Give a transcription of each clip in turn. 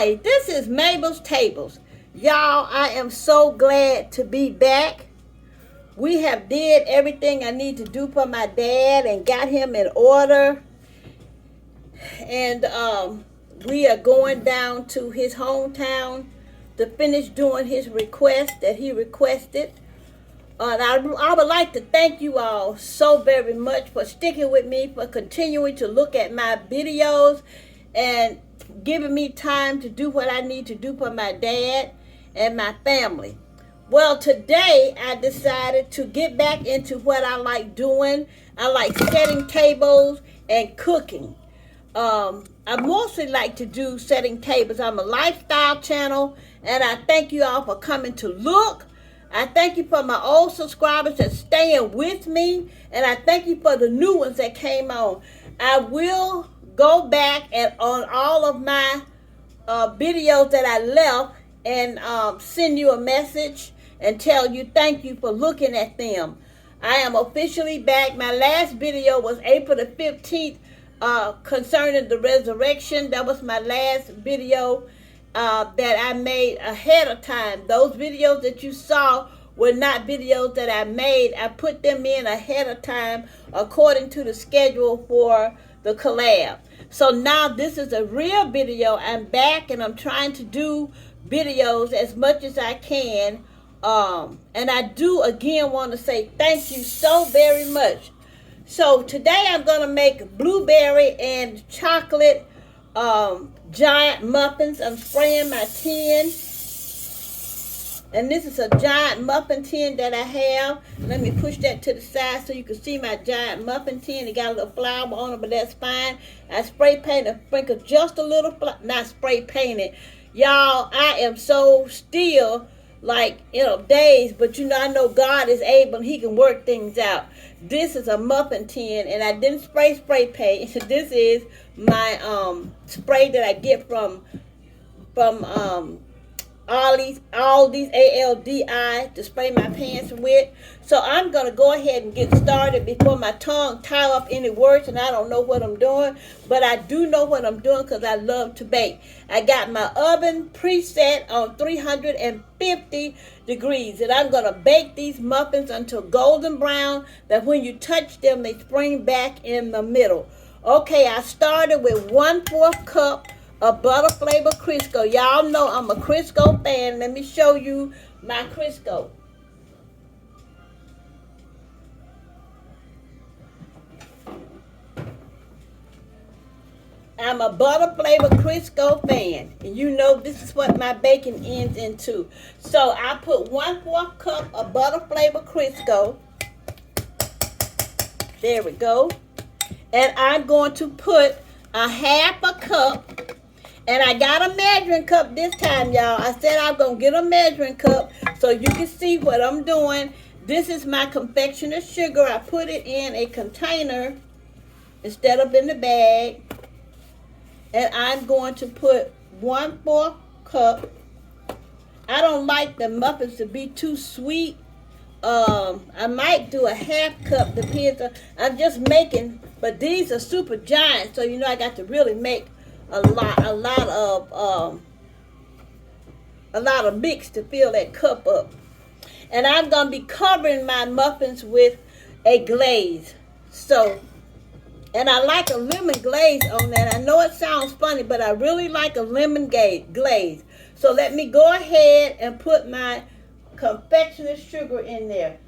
Hi, this is Mabel's Tables. Y'all, I am so glad to be back. We have did everything I need to do for my dad and got him in order. And we are going down to his hometown to finish doing his request that he requested. And I would like to thank you all so very much for sticking with me, for continuing to look at my videos and giving me time to do what I need to do for my dad and my family. Well, today I decided to get back into what I like doing. I like setting tables and cooking. I mostly like to do setting tables. I'm a lifestyle channel, and I thank you all for coming to look. I thank you for my old subscribers that staying with me, and I thank you for the new ones that came on. I will go back and on all of my videos that I left and send you a message and tell you thank you for looking at them. I am officially back. My last video was April the 15th concerning the resurrection. That was my last video that I made ahead of time. Those videos that you saw were not videos that I made. I put them in ahead of time according to the schedule for the collab. So now this is a real video. I'm back and I'm trying to do videos as much as I can. And I do again want to say thank you so very much. So today I'm going to make blueberry and chocolate giant muffins. I'm spraying my tin. And this is a giant muffin tin that I have. Let me push that to the side so you can see my giant muffin tin. It got a little flour on it, but that's fine. I spray paint and sprinkle just a little, not spray painted. Y'all, I am so still like, dazed, but I know God is able. He can work things out. This is a muffin tin, and I didn't spray paint. This is my spray that I get from Aldi's ALDI to spray my pans with. So I'm going to go ahead and get started before my tongue tie up any words and I don't know what I'm doing. But I do know what I'm doing because I love to bake. I got my oven preset on 350 degrees. And I'm going to bake these muffins until golden brown, that when you touch them, they spring back in the middle. Okay, I started with 1/4 cup of butter flavor Crisco. Y'all know I'm a Crisco fan. Let me show you my Crisco. I'm a butter flavor Crisco fan. And you know this is what my baking ends into. So I put 1/4 cup of butter flavor Crisco. There we go. And I'm going to put a 1/2 cup. And I got a measuring cup this time, y'all. I said I'm going to get a measuring cup so you can see what I'm doing. This is my confectioner's sugar. I put it in a container instead of in the bag. And I'm going to put 1/4 cup. I don't like the muffins to be too sweet. I might do a 1/2 cup, depends on, I'm just making, but these are super giant, so I got to really make a lot of mix to fill that cup up. And I'm going to be covering my muffins with a glaze. So, and I like a lemon glaze on that. I know it sounds funny, but I really like a lemon glaze. So let me go ahead and put my confectioner's sugar in there.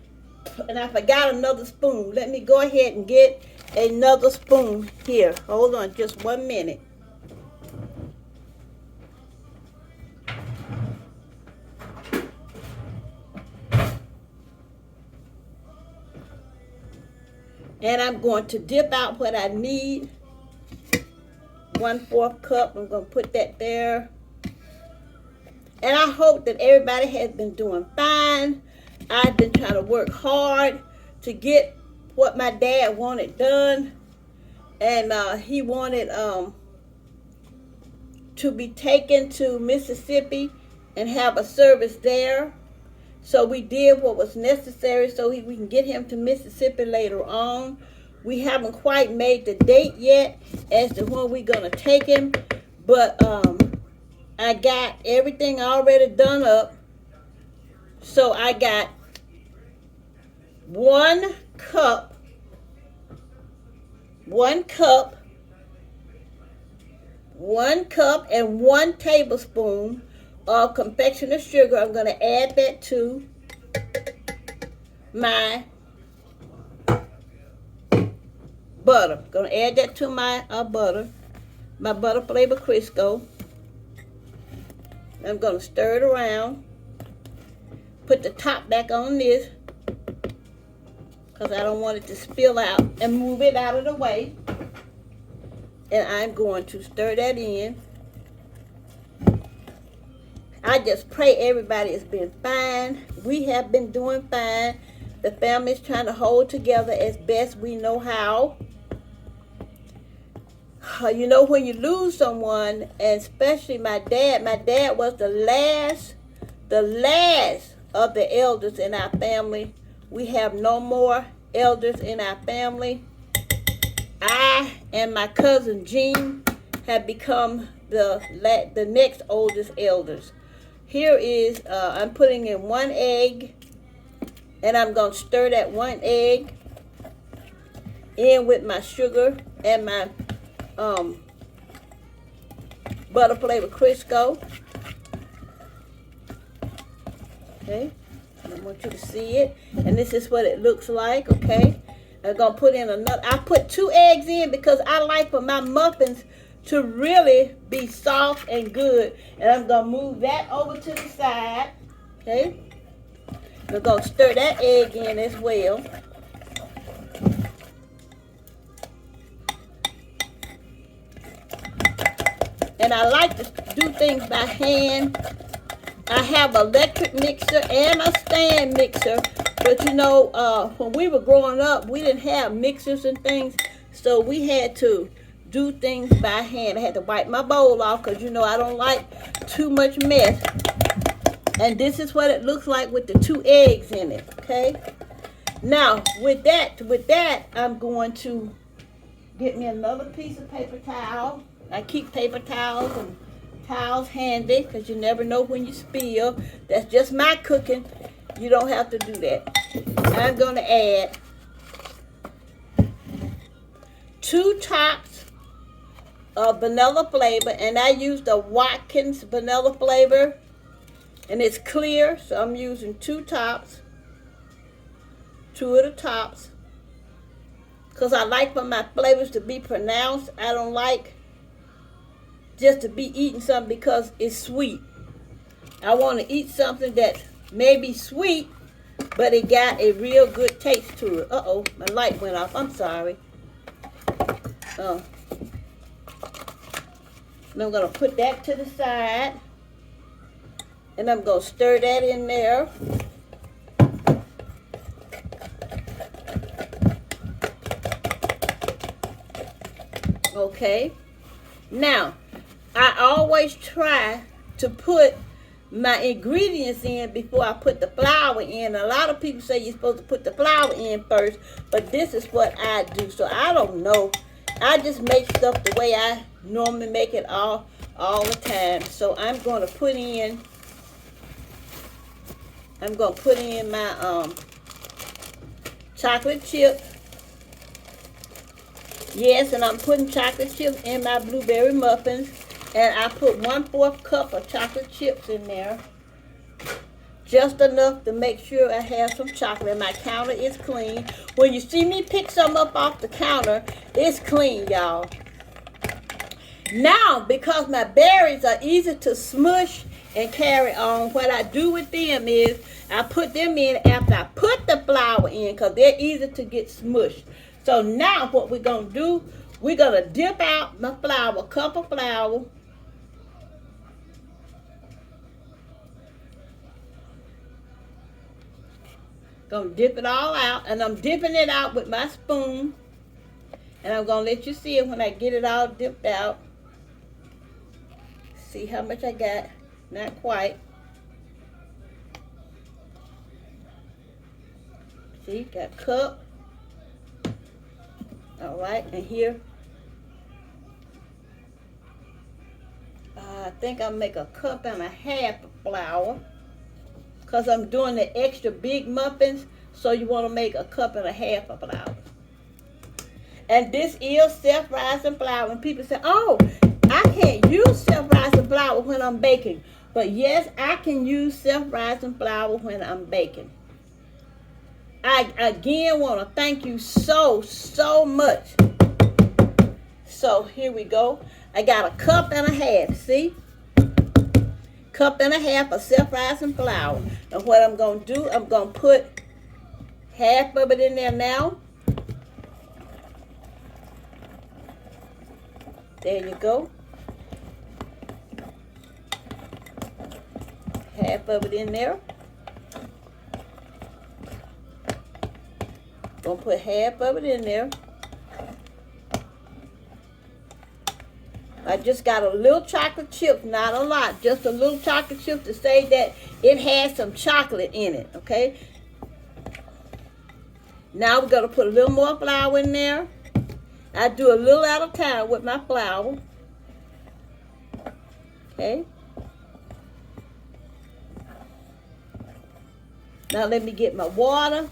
And I forgot another spoon. Let me go ahead and get another spoon here. Hold on just 1 minute. And I'm going to dip out what I need. 1/4 cup. I'm going to put that there. And I hope that everybody has been doing fine. I've been trying to work hard to get what my dad wanted done. And he wanted to be taken to Mississippi and have a service there. So we did what was necessary so we can get him to Mississippi later on. We haven't quite made the date yet as to when we're going to take him. But I got everything already done up. So I got 1 cup, 1 cup, 1 cup and 1 tablespoon of confectioner's sugar. I'm going to add that to my butter. Going to add that to my butter flavor Crisco. I'm going to stir it around. Put the top back on this because I don't want it to spill out, and move it out of the way. And I'm going to stir that in. I just pray everybody has been fine. We have been doing fine. The family's trying to hold together as best we know how. You know, when you lose someone, and especially my dad was the last of the elders in our family. We have no more elders in our family. I and my cousin Jean have become the next oldest elders. Here is, I'm putting in 1 egg, and I'm going to stir that 1 egg in with my sugar and my butter flavor Crisco. Okay, I want you to see it, and this is what it looks like. Okay, I'm gonna put in another. I put 2 eggs in because I like for my muffins to really be soft and good, and I'm gonna move that over to the side. Okay, we're gonna stir that egg in as well. And I like to do things by hand. I have an electric mixer and a stand mixer, but you know, when we were growing up, we didn't have mixers and things, so we had to do things by hand. I had to wipe my bowl off because, you know, I don't like too much mess. And this is what it looks like with the 2 eggs in it. Okay. Now with that, I'm going to get me another piece of paper towel. I keep paper towels and towels handy because you never know when you spill. That's just my cooking. You don't have to do that. I'm going to add 2 tops of vanilla flavor, and I use the Watkins vanilla flavor, and it's clear, so I'm using 2 tops, 2 of the tops, because I like for my flavors to be pronounced. I don't like just to be eating something because it's sweet. I want to eat something that may be sweet, but it got a real good taste to it. Uh-oh, my light went off. I'm sorry. And I'm going to put that to the side, and I'm going to stir that in there. Okay. Now, I always try to put my ingredients in before I put the flour in. A lot of people say you're supposed to put the flour in first, but this is what I do. So I don't know. I just make stuff the way I normally make it all the time. So I'm going to put in my chocolate chips. Yes, and I'm putting chocolate chips in my blueberry muffins. And I put 1/4 cup of chocolate chips in there. Just enough to make sure I have some chocolate. My counter is clean. When you see me pick some up off the counter, it's clean, y'all. Now, because my berries are easy to smush and carry on, what I do with them is I put them in after I put the flour in because they're easy to get smushed. So now what we're going to do, we're going to dip out my flour, a cup of flour. Going to dip it all out, and I'm dipping it out with my spoon, and I'm going to let you see it when I get it all dipped out. See how much I got? Not quite. See, got a cup. All right, and here, I think I'll make a cup and a half of flour, because I'm doing the extra big muffins, so you want to make a cup and a half of flour. And this is self-rising flour. And people say, oh, I can't use self-rising flour when I'm baking. But yes, I can use self-rising flour when I'm baking. I again want to thank you so much. So here we go. I got a cup and a half, see? Cup and a half of self-rising flour. And what I'm going to do, I'm going to put half of it in there now. There you go. Half of it in there. Gonna put half of it in there. I just got a little chocolate chip, not a lot, just a little chocolate chip to say that it has some chocolate in it, okay? Now we're gonna put a little more flour in there. I do a little at a time with my flour. Okay. Now let me get my water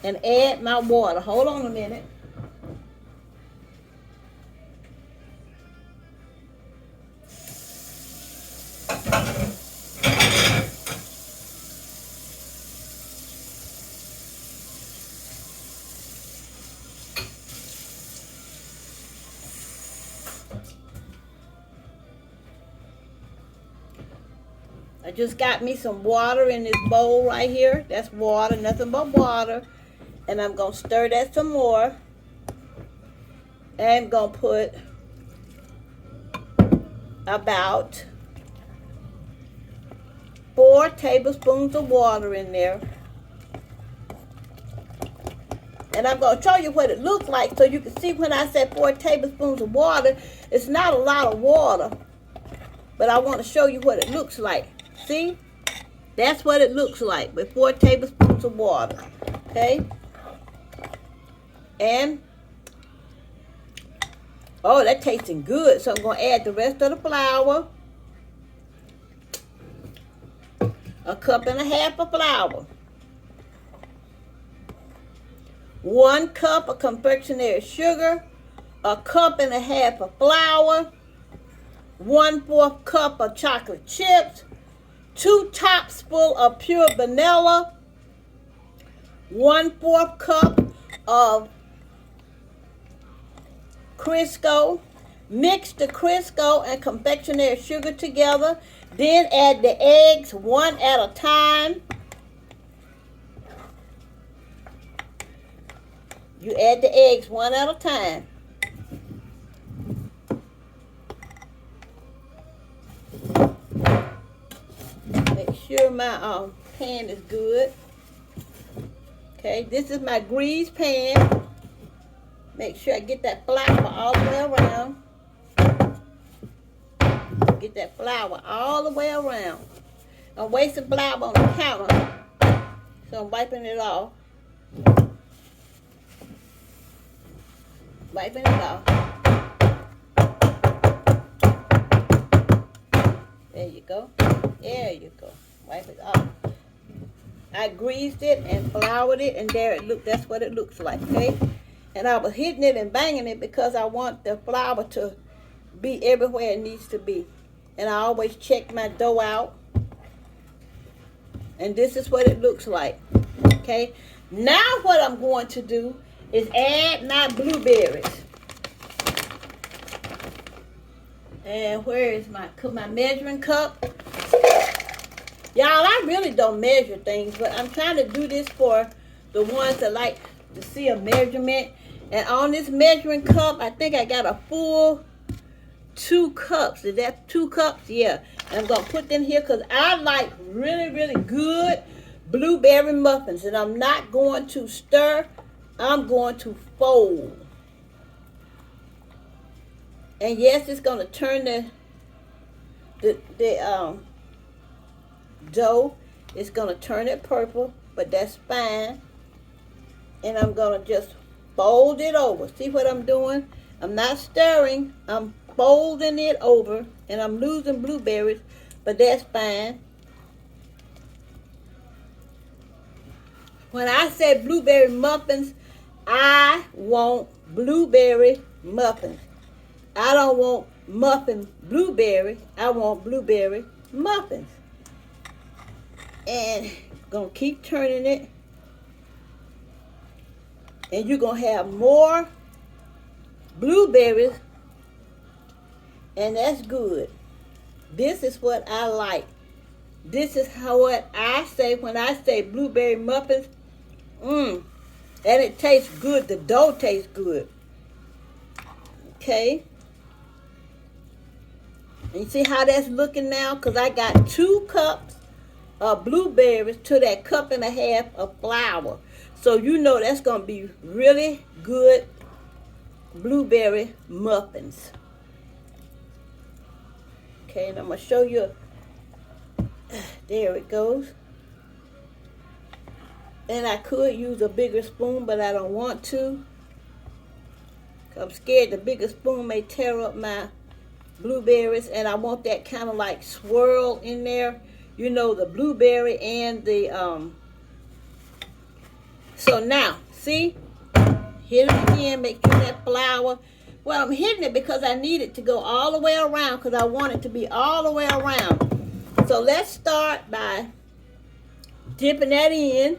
and add my water. Hold on a minute. I just got me some water in this bowl right here. That's water, nothing but water. And I'm going to stir that some more. And I'm going to put about 4 tablespoons of water in there. And I'm going to show you what it looks like so you can see when I said 4 tablespoons of water, it's not a lot of water. But I want to show you what it looks like. See? That's what it looks like with 4 tablespoons of water. Okay? And, oh, that's tasting good. So I'm going to add the rest of the flour. A cup and a half of flour. 1 cup of confectionery sugar. A cup and a half of flour. 1/4 cup of chocolate chips. 2 tops full of pure vanilla, 1/4 cup of Crisco. Mix the Crisco and confectionery sugar together. Then add the eggs one at a time. You add the eggs one at a time. Sure my pan is good. Okay, this is my greased pan. Make sure I get that flour all the way around. Get that flour all the way around. I'm wasting flour on the counter, so I'm wiping it off. Wiping it off. There you go. There you go. Wipe it off. I greased it and floured it, and there it look. That's what it looks like, okay? And I was hitting it and banging it because I want the flour to be everywhere it needs to be. And I always check my dough out. And this is what it looks like, okay? Now what I'm going to do is add my blueberries. And where is my measuring cup? Y'all, I really don't measure things, but I'm trying to do this for the ones that like to see a measurement. And on this measuring cup, I think I got a full 2 cups. Is that 2 cups? Yeah. And I'm going to put them here because I like really good blueberry muffins. And I'm not going to stir. I'm going to fold. And yes, it's going to turn the dough. It's going to turn it purple, but that's fine. And I'm going to just fold it over. See what I'm doing? I'm not stirring. I'm folding it over, and I'm losing blueberries, but that's fine. When I say blueberry muffins, I want blueberry muffins. I don't want muffin blueberry. I want blueberry muffins. And gonna keep turning it. And you're gonna have more blueberries. And that's good. This is what I like. This is what I say when I say blueberry muffins. And it tastes good. The dough tastes good. Okay. And you see how that's looking now? Because I got 2 cups of blueberries to that cup and a half of flour. So you know that's going to be really good blueberry muffins. Okay, and I'm going to show you. There it goes. And I could use a bigger spoon, but I don't want to. I'm scared the bigger spoon may tear up my blueberries, and I want that kind of like swirl in there. You know, the blueberry and the, so now, see? Hit it again, make sure that flour. Well, I'm hitting it because I need it to go all the way around, because I want it to be all the way around. So let's start by dipping that in.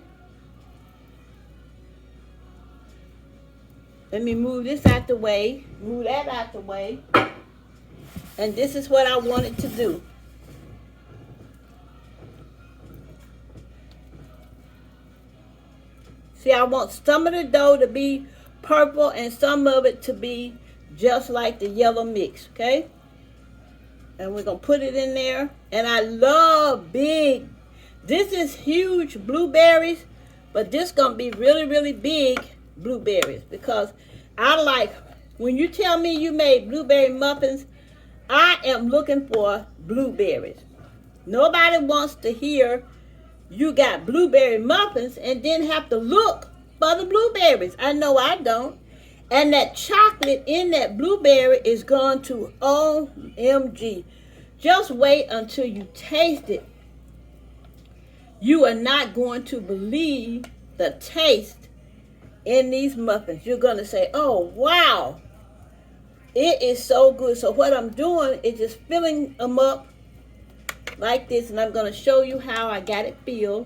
Let me move this out the way, move that out the way. And this is what I wanted to do. See, I want some of the dough to be purple and some of it to be just like the yellow mix, okay? And we're going to put it in there. And I love big. This is huge blueberries, but this is going to be really, really big blueberries, because I like, when you tell me you made blueberry muffins, I am looking for blueberries. Nobody wants to hear you got blueberry muffins and then have to look for the blueberries. I know I don't. And that chocolate in that blueberry is going to OMG. Just wait until you taste it. You are not going to believe the taste in these muffins. You're going to say, oh, wow. It is so good. So what I'm doing is just filling them up like this. And I'm going to show you how I got it filled.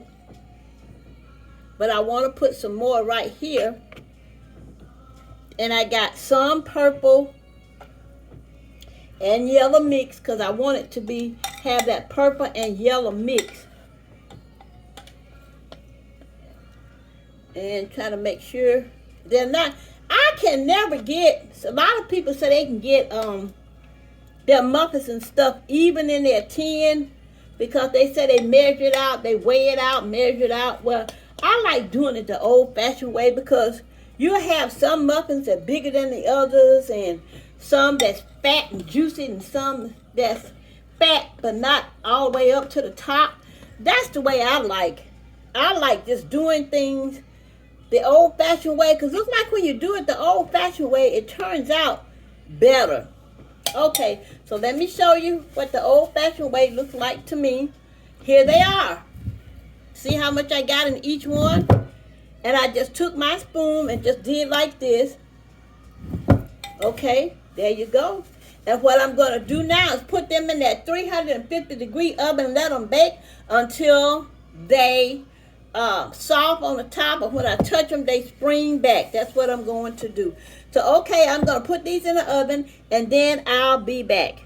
But I want to put some more right here. And I got some purple and yellow mix, because I want it to have that purple and yellow mix. And try to make sure they're not. I can never get. A lot of people say they can get their muffins and stuff even in their tin, because they say they measure it out, they weigh it out, measure it out. Well, I like doing it the old-fashioned way, because you have some muffins that are bigger than the others, and some that's fat and juicy, and some that's fat but not all the way up to the top. That's the way I like. I like just doing things the old-fashioned way, because it's like when you do it the old-fashioned way, it turns out better. Okay, so let me show you what the old-fashioned way looks like to me. Here they are. See how much I got in each one? And I just took my spoon and just did like this. Okay, there you go. And what I'm going to do now is put them in that 350-degree oven and let them bake until they soft on the top, but when I touch them, they spring back. That's what I'm going to do. So, okay, I'm going to put these in the oven, and then I'll be back.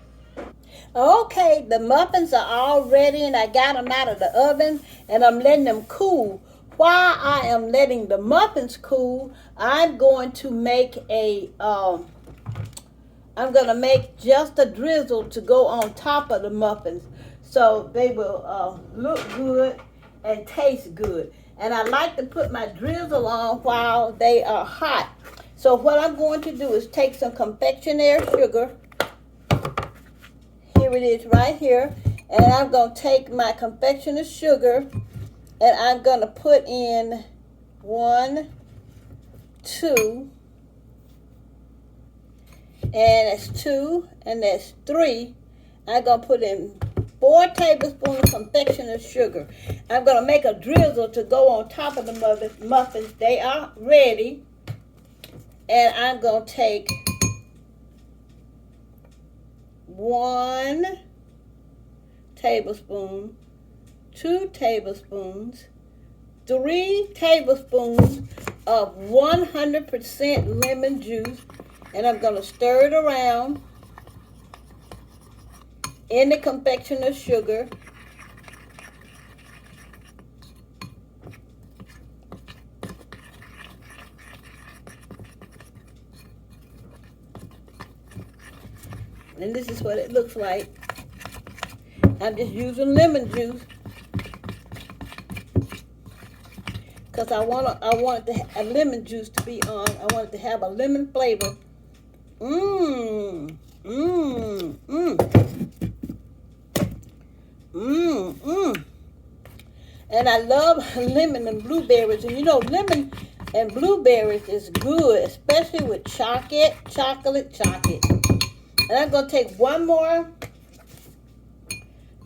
Okay, the muffins are all ready, and I got them out of the oven, and I'm letting them cool. While I am letting the muffins cool, I'm going to make just a drizzle to go on top of the muffins, so they will look good and taste good. And I like to put my drizzle on while they are hot. So what I'm going to do is take some confectionery sugar. Here it is right here. And I'm going to take my confectionery sugar and I'm going to put in 1, 2, And that's 2, and that's 3. I'm going to put in 4 tablespoons of confectioner's sugar. I'm going to make a drizzle to go on top of the muffins. They are ready. And I'm going to take 1 tablespoon, 2 tablespoons, 3 tablespoons of 100% lemon juice. And I'm going to stir it around in the confectioner's sugar. And this is what it looks like. I'm just using lemon juice because I want the lemon juice to be on. I want it to have a lemon flavor. Mmm. Mmm. Mmm. Mmm. Mmm. And I love lemon and blueberries. And you know, lemon and blueberries is good, especially with chocolate. And I'm going to take 1 more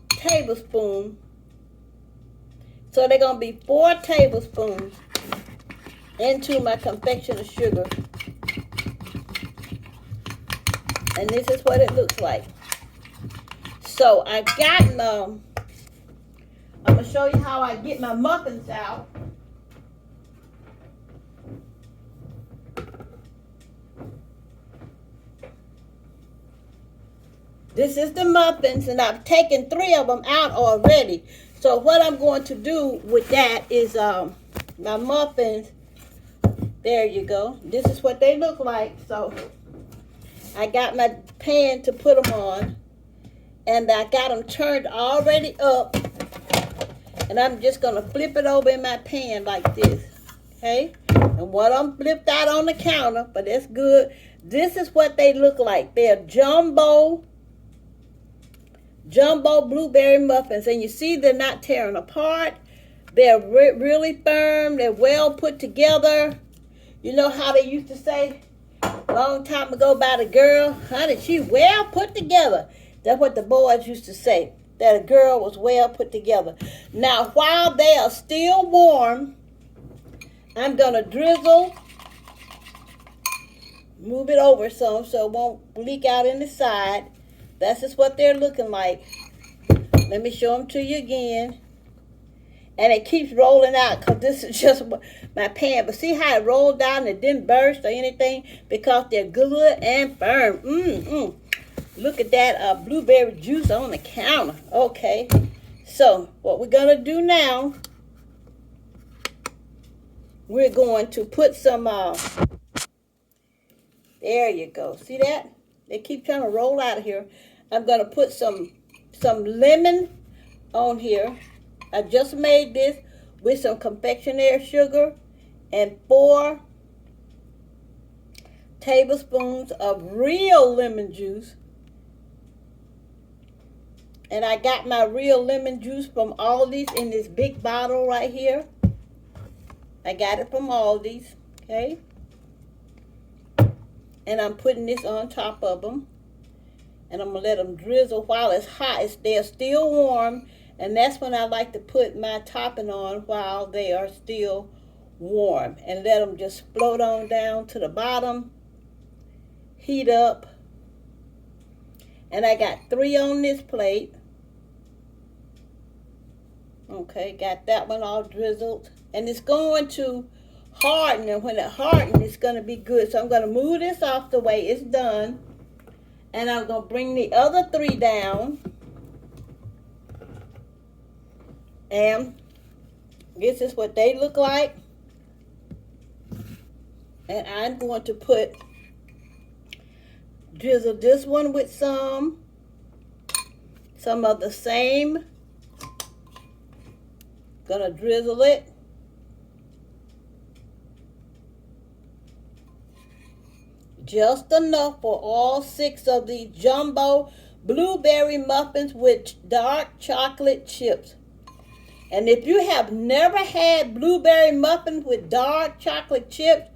tablespoon. So they're going to be 4 tablespoons into my confectioner's sugar. And this is what it looks like. So I got I'm going to show you how I get my muffins out. This is the muffins, and I've taken 3 of them out already. So what I'm going to do with that is my muffins. There you go. This is what they look like. So I got my pan to put them on, and I got them turned already up. And I'm just going to flip it over in my pan like this. Okay? And what I'm flipped out on the counter, but that's good. This is what they look like. They're jumbo blueberry muffins, and you see they're not tearing apart. They're really firm. They're well put together. You know how they used to say a long time ago about a girl, honey, she well put together. That's what the boys used to say, that a girl was well put together. Now, while they are still warm, I'm going to drizzle, move it over some so it won't leak out in the side. That's just what they're looking like. Let me show them to you again. And it keeps rolling out because this is just my pan. But see how it rolled down and it didn't burst or anything? Because they're good and firm. Look at that blueberry juice on the counter. Okay. So what we're going to do now, we're going to put some, there you go. See that? They keep trying to roll out of here. I'm going to put some lemon on here. I just made this with some confectionery sugar and 4 tablespoons of real lemon juice. And I got my real lemon juice from Aldi's in this big bottle right here. I got it from Aldi's, okay? And I'm putting this on top of them. And I'm going to let them drizzle while it's hot. They're still warm. And that's when I like to put my topping on while they are still warm. And let them just float on down to the bottom. Heat up. And I got 3 on this plate. Okay, got that one all drizzled. And it's going to harden, and when it hardens, it's going to be good. So I'm going to move this off the way. It's done. And I'm going to bring the other 3 down. And this is what they look like. And I'm going to drizzle this one with some of the same. Gonna drizzle it. Just enough for all 6 of these jumbo blueberry muffins with dark chocolate chips. And if you have never had blueberry muffins with dark chocolate chips,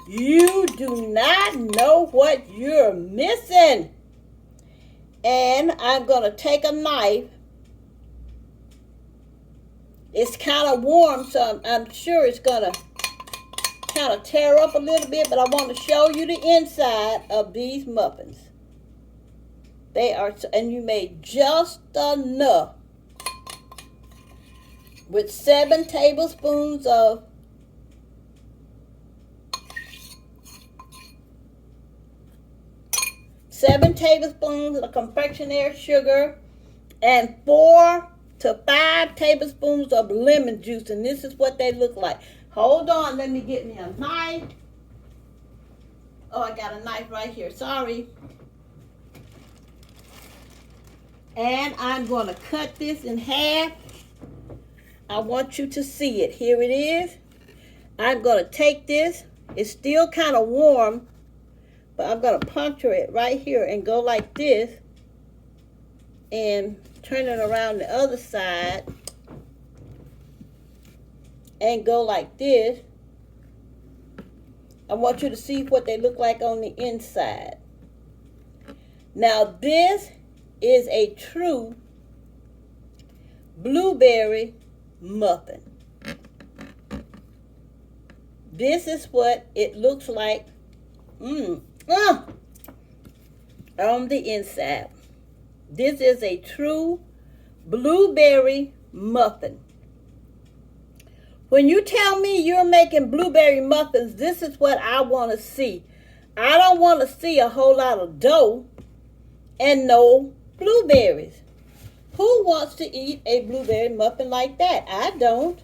You do not know what you're missing. And I'm going to take a knife. It's kind of warm, so I'm sure it's going to kind of tear up a little bit, but I want to show you the inside of these muffins. They are, and you made just enough with 7 tablespoons of confectionery sugar and 4 to 5 tablespoons of lemon juice, and this is what they look like. Hold on, let me get me a knife. Oh, I got a knife right here, sorry. And I'm going to cut this in half. I want you to see it. Here it is. I'm going to take this. It's still kind of warm, but I'm going to puncture it right here and go like this and turn it around the other side and go like this. I want you to see what they look like on the inside. Now this is a true blueberry muffin. This is what it looks like on the inside. This is a true blueberry muffin. When you tell me you're making blueberry muffins, this is what I want to see. I don't want to see a whole lot of dough and no blueberries. Who wants to eat a blueberry muffin like that? I don't.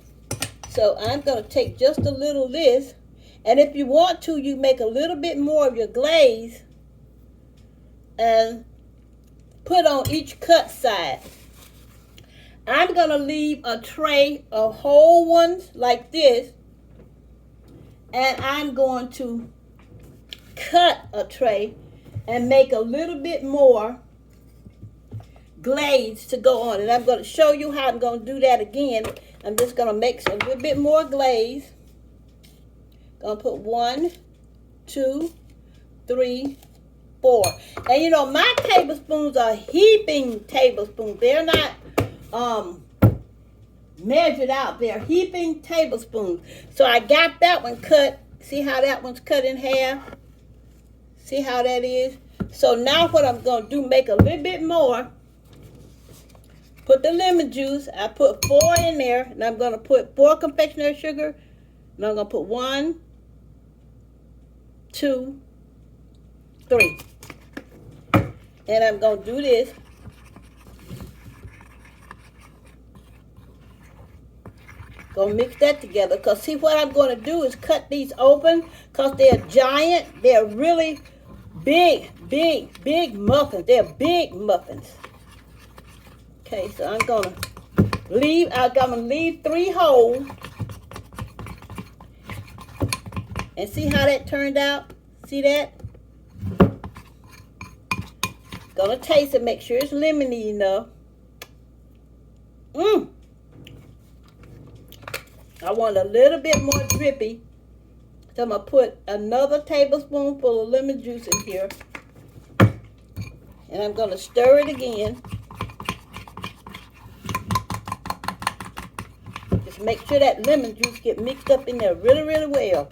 So I'm going to take just a little of this. And if you want to, you make a little bit more of your glaze and put on each cut side. I'm going to leave a tray of whole ones like this. And I'm going to cut a tray and make a little bit more glaze to go on. And I'm going to show you how I'm going to do that again. I'm just going to make a little bit more glaze. Going to put 1, 2, 3, 4. And you know, my tablespoons are heaping tablespoons. They're not measured out. They're heaping tablespoons. So I got that one cut. See how that one's cut in half? See how that is? So now what I'm going to do, make a little bit more. Put the lemon juice. I put 4 in there. And I'm going to put 4 confectionery sugar. And I'm going to put 1, 2, 3. And I'm going to do this. Gonna mix that together, because see what I'm going to do is cut these open, because they're giant. They're really big muffins. They're big muffins. Okay, so I'm gonna leave 3 holes. And see how that turned out? See that? Gonna taste it, make sure it's lemony enough. I want a little bit more drippy. So I'm going to put another tablespoonful of lemon juice in here. And I'm going to stir it again. Just make sure that lemon juice get mixed up in there really, really well.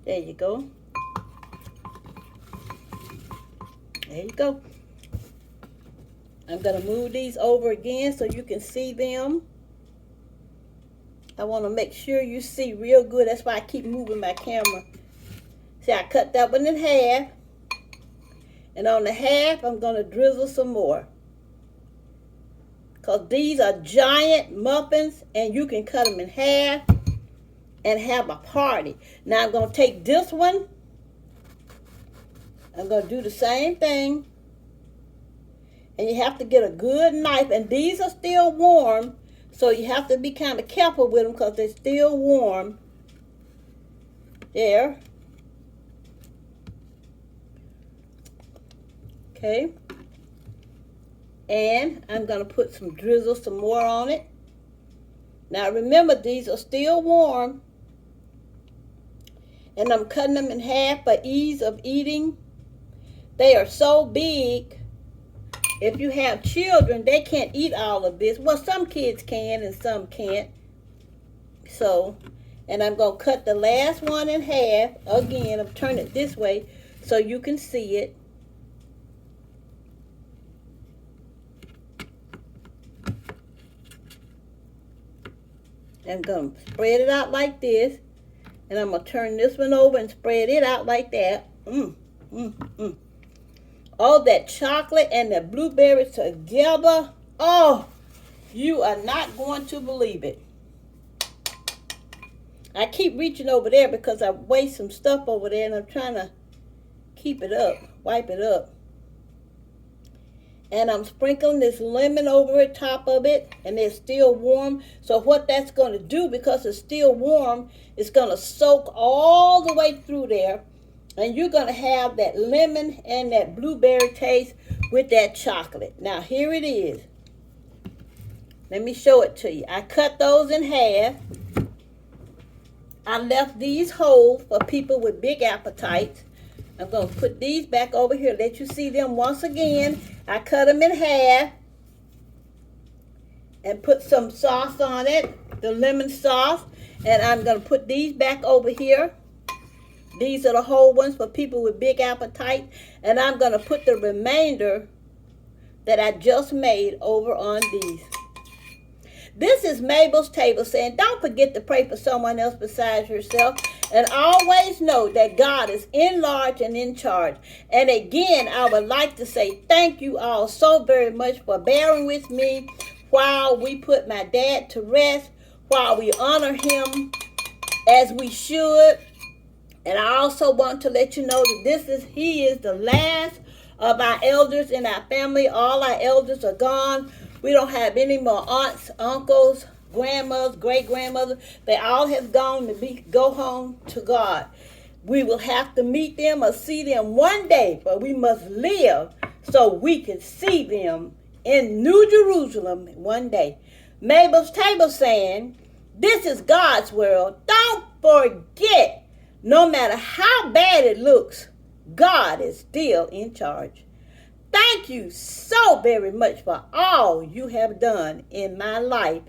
There you go. There you go. I'm going to move these over again so you can see them. I want to make sure you see real good. That's why I keep moving my camera. See, I cut that one in half. And on the half, I'm going to drizzle some more. Because these are giant muffins, and you can cut them in half and have a party. Now I'm going to take this one. I'm going to do the same thing. And you have to get a good knife. And these are still warm. So you have to be kind of careful with them because they're still warm. There. Okay. And I'm going to put some drizzle some more on it. Now remember, these are still warm. And I'm cutting them in half for ease of eating. They are so big. If you have children, they can't eat all of this. Well, some kids can and some can't. So, and I'm going to cut the last one in half. Again, I'm turning it this way so you can see it. I'm going to spread it out like this. And I'm going to turn this one over and spread it out like that. Oh, that chocolate and the blueberries together. Oh, you are not going to believe it. I keep reaching over there because I waste some stuff over there and I'm trying to keep it up, wipe it up. And I'm sprinkling this lemon over the top of it, and it's still warm. So what that's going to do, because it's still warm, it's going to soak all the way through there. And you're going to have that lemon and that blueberry taste with that chocolate. Now, here it is. Let me show it to you. I cut those in half. I left these whole for people with big appetites. I'm going to put these back over here, let you see them once again. I cut them in half and put some sauce on it, the lemon sauce. And I'm going to put these back over here. These are the whole ones for people with big appetite. And I'm going to put the remainder that I just made over on these. This is Mabel's Table saying, don't forget to pray for someone else besides yourself. And always know that God is in large and in charge. And again, I would like to say thank you all so very much for bearing with me while we put my dad to rest, while we honor him as we should. And I also want to let you know that he is the last of our elders in our family. All our elders are gone. We don't have any more aunts, uncles, grandmothers, great-grandmothers. They all have gone to go home to God. We will have to meet them or see them one day, but we must live so we can see them in New Jerusalem one day. Mabel's Table saying, this is God's world. Don't forget, no matter how bad it looks, God is still in charge. Thank you so very much for all you have done in my life,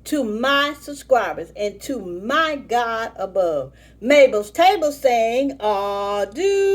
to my subscribers and to my God above. Mabel's Table saying, adieu.